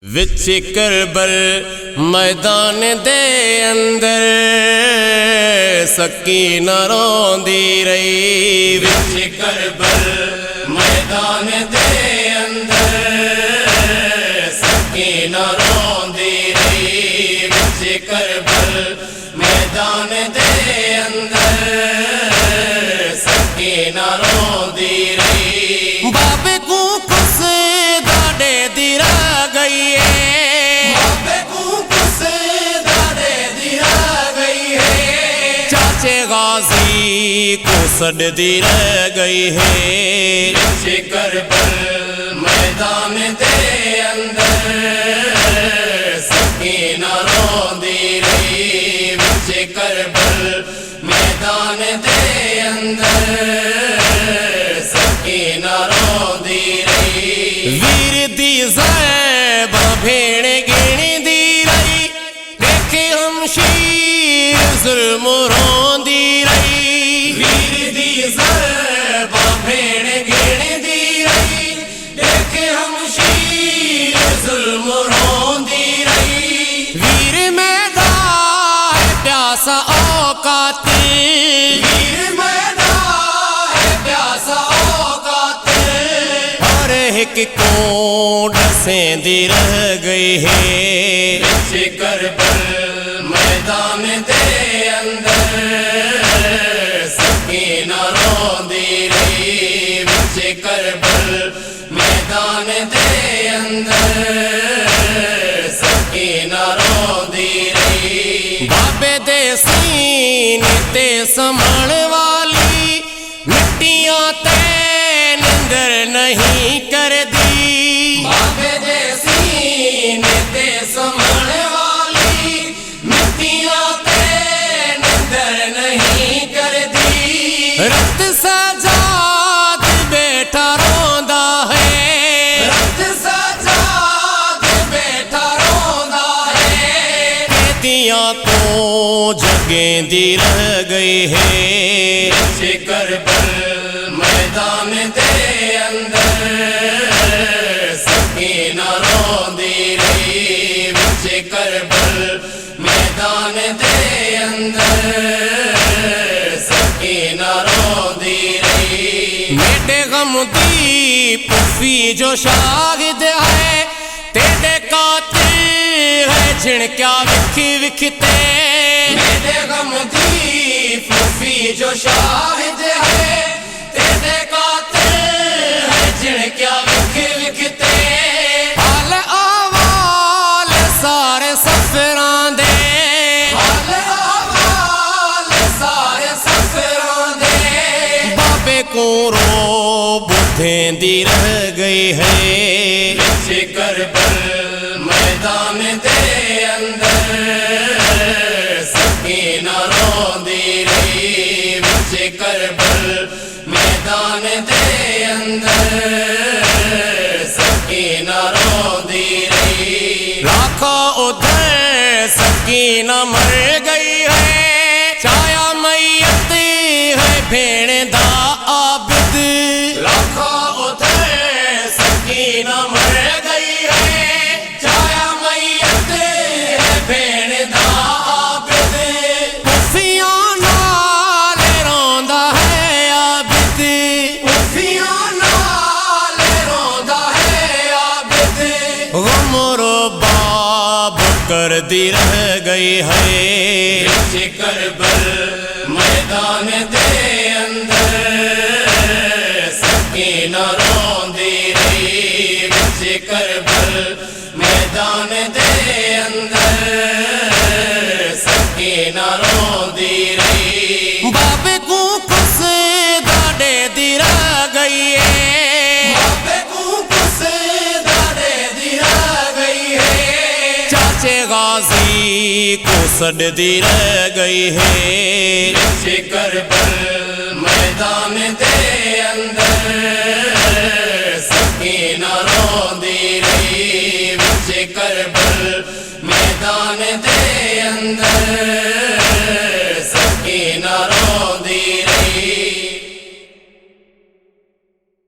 وچ کربل میدان دے اندر سکینہ روندی رہی، وچ کربل میدان دے اندر سکینہ روندی رہی، وچ کربل میدان دے اندر سکینہ روندی رہی۔ بابے کو کس داڑے دی رہ گئی ہے، بابے کو کس داڑے دی رہ گئی ہے، چاچے غازی کو سڈ دی رہ گئی ہے۔ وچ کربل میدان دے اندر سکینہ روندی رہی، وچ کربل میدان دے اندر سکینہ روندی رہی۔ ویر دی زیبا بھیڑ گھنی دی رہی، دیکھے ہمشیر ظلم روندی رہی۔ ویر دی زیبا بھیڑ گھنی دی رہی، دیکھے ہمشیر ظلم روندی رہی۔ ویر میدان پیاسا اوقات، ویر میدان پیاسا اوقات، اور ایک کونڈ سیندی رہ گئی ہے۔ وچ کربل میدان دے اندر سکینہ روندی رہی، وچ کربل میدان دے اندر سکینہ روندی رہی۔ بابے دے سینے تے سمن والی مٹیاں تے نندر نہیں کر دی، بابے دے سینے تے سمن والی مٹیاں تے نندر نہیں کر دی۔ رت سجاد بیٹھا روندا ہے، رت سجاد بیٹھا روندا ہے، قیدیاں کو جگیں دی رہ گئی ہے۔ وچ کربل میدان دے اندر سکینہ روندی رہی، وچ کربل میدان دے اندر سکینہ روندی رہی۔ میٹے غم دی پھوپھی جو شاہد ہے، تیرے قاتل ہے جن کیا وکھی وکھتے۔ میٹے غم دی پھوپھی جو شاہد ہے، تیرے قاتل ہے جن کیا وکھی وکھتے۔ حال احوال سارے سفراں دے، حال احوال سارے سفراں دے، بابے کو رو بدھیں دی رہ گئی ہے۔ وچ کربل میدان دے اندر سکینہ روندی رہی، وچ کربل میدان دے اندر سکینہ روندی رہی۔ راکھا ادھر سکینہ مر گئی ہے، چایا میت ہے بھیڑ دا عابد۔ راکھا ادھر سکینہ مر گئی ہے، چایا میت ہے بھیڑ دا عابد۔ پھوپھیاں نال روندا ہے عابد، پھوپھیاں نال روندا ہے عابد۔ غم رو باب کر دی رہ گئی ہے۔ وچ کربل میدان دے اندر سکینہ روندی رہی، وچ کربل میدان دے اندر سکینہ روندی رہی۔ بابے کو کس داڑے دی رہ گئی ہے، بابے کو کس داڑے دی رہ گئی ہے، چاچے غازی کو سڈ دی رہ گئی ہے۔ وچ کربل میدان